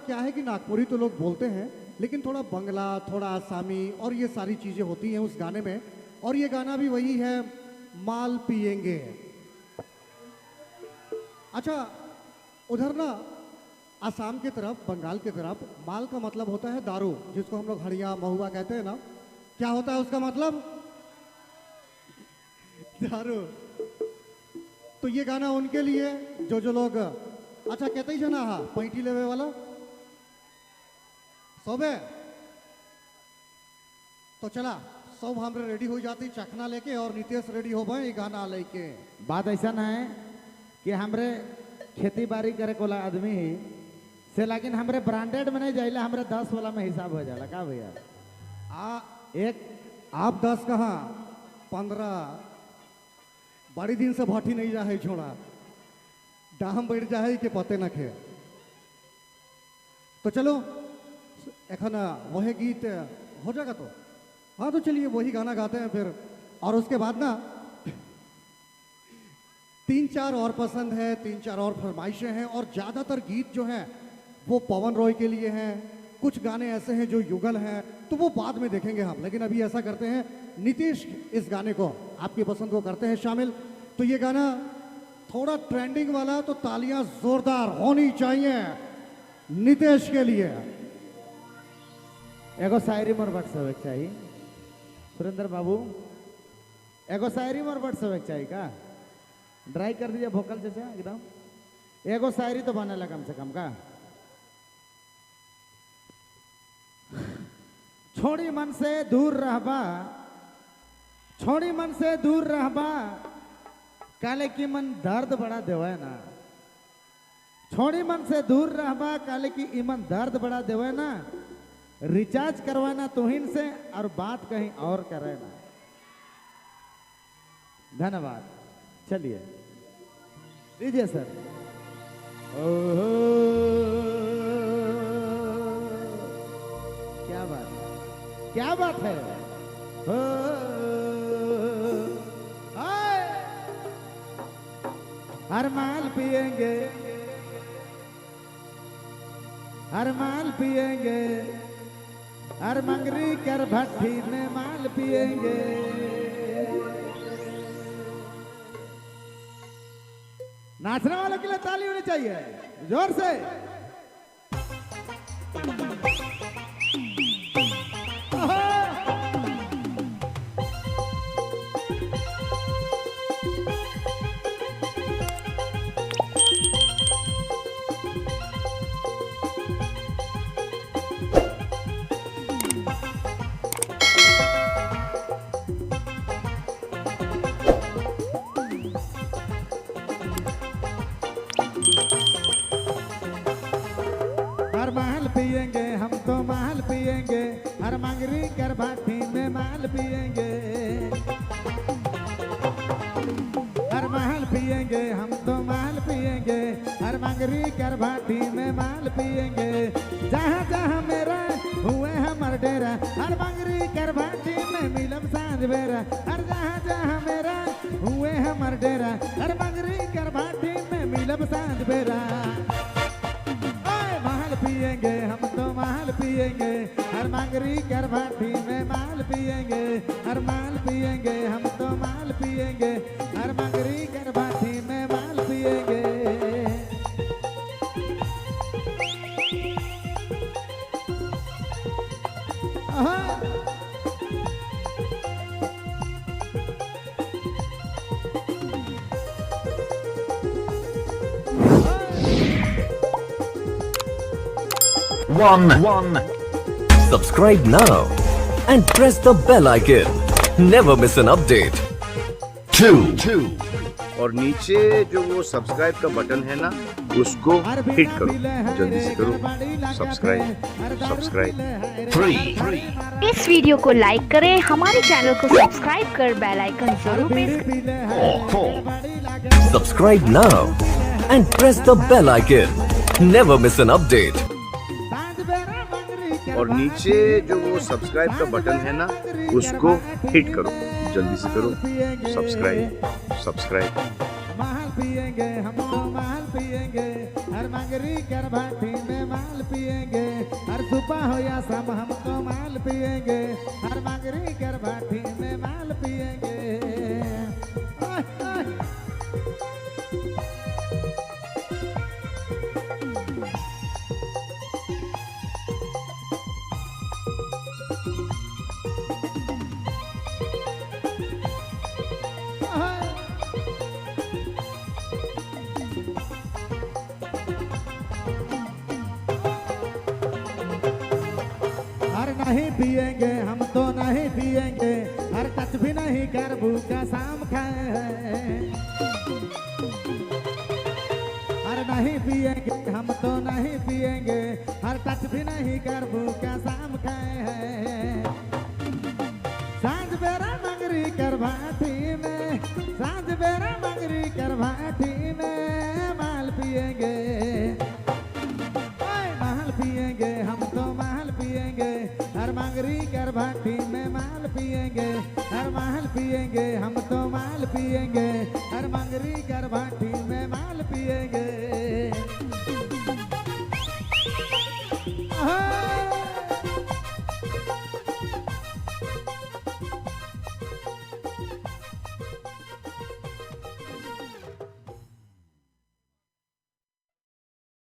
क्या है कि नागपुरी तो लोग बोलते हैं, लेकिन थोड़ा बंगला, थोड़ा आसामी और ये सारी चीज़ें होती हैं उस गाने में। और ये गाना भी वही है, माल पिएंगे। अच्छा, उधर ना आसाम की तरफ, बंगाल की तरफ माल का मतलब होता है दारू, जिसको हम लोग हड़िया महुआ कहते हैं ना। क्या होता है उसका मतलब? दारू। तो ये गाना उनके लिए जो लोग अच्छा कहते ही ना, हाँ पैंटी लेवे वाला सोबे। तो चला सब हमरे रेडी हो जाती चखना लेके, और नितेश रेडी हो गए गाना लेके। बात ऐसा ना है कि हमरे खेती बाड़ी करे कोला आदमी ही से, लेकिन हमरे ब्रांडेड में नहीं जाइला, हमरे 10 वाला में हिसाब हो जाला का भैया। एक आप 10 कहाँ 15 बड़ी दिन से भट्टी नहीं जाए छोड़ा, दाम बढ़ जाए कि पते न खे। तो चलो एखन वही गीत हो जाएगा तो हाँ, तो चलिए वही गाना गाते हैं फिर। और उसके बाद ना 3-4 और पसंद है, 3-4 और फरमाइशें हैं, और ज़्यादातर गीत जो हैं वो पवन रॉय के लिए हैं। कुछ गाने ऐसे हैं जो युगल हैं, तो वो बाद में देखेंगे हम। लेकिन अभी ऐसा करते हैं, नीतीश इस गाने को आपकी पसंद को करते हैं शामिल। तो ये गाना थोड़ा ट्रेंडिंग वाला, तो तालियां जोरदार होनी चाहिए नीतीश के लिए। एगो शायरी मोर बट सबक चाहिए सुरेंद्र बाबू, एगो शायरी मोर बट सबक चाहिए का। ड्राई कर दीजिए भोकल चाचा एकदम, एगो शायरी तो बनेला कम से कम का। छोड़ी मन से दूर रहबा, छोड़ी मन से दूर रहबा, काले की मन दर्द बड़ा देवे ना। छोड़ी मन से दूर रहबा, काले की ईमन दर्द बड़ा देवे ना। रिचार्ज करवाना तुहिन से और बात कहीं और करे ना। धन्यवाद। चलिए दीजिए सर। ओहो क्या बात है, क्या बात है। हर माल पिएंगे, हर माल पिएंगे, हर मंगरी कर भट्टी में माल पिएंगे। नाचने वालों के लिए ताली होनी चाहिए जोर से। हर माल पिएंगे हम तो माल पिएंगे, हर मंगरी कर भाटी में माल पिएंगे। हर माल पिएंगे हम तो माल पिएंगे, हर मंगरी कर भाटी में माल पिएंगे। जहाँ जहाँ मेरा हुए हमर डेरा, हर मंगरी कर भाटी में मिलब सांझ बेरा। हर जहाँ जहाँ मेरा हुए हमर डेरा, हर मंगरी कर भाटी में मिलब सांझ बेरा। पिएंगे हम तो माल पिएंगे, हर मंगरी कर भाटी में माल पिएंगे। हर माल पिएंगे हम तो माल पिएंगे, हर मंगरी कर भाटी में माल पिएंगे। One. Subscribe now and press the bell icon. Never miss an update. Two. और नीचे जो वो सब्सक्राइब का बटन है ना, उसको हिट करो, जल्दी से करो सब्सक्राइब। 3. इस वीडियो को लाइक करें, हमारे चैनल को सब्सक्राइब कर बेल आइकन जरूर प्रेस करें। 4. Subscribe now and press the bell icon. Never miss an update. और नीचे जो वो सब्सक्राइब का बटन है ना, उसको हिट करो, जल्दी से करो सब्सक्राइब। माल पिएंगे हम तो माल पिएंगे, हर मंगरी कर भाटी में माल पिएंगे। पिएंगे, हर सुबह हो या शाम हम तो माल पिएंगे, हर मगरी कर भाटी में माल पिएंगे। ओए, ओए। हर नहीं पिएंगे हम तो नहीं पिएंगे, हर टच भी नहीं कर भूखा शाम खाए हैं। हर नहीं पिएंगे हम तो नहीं पिएंगे, हर टच भी नहीं कर भूखा शाम खाए हैं। सांझ बेरा मंगरी कर भाटी में, सांझ बेरा मंगरी कर भाटी में माल पिएंगे, माल पिएंगे हम तो माल पिएंगे, हर मंगरी कर भाटी में माल पिएंगे, हर माल पिएंगे हम तो माल पिएंगे, हर मंगरी कर भाटी में माल पिएंगे।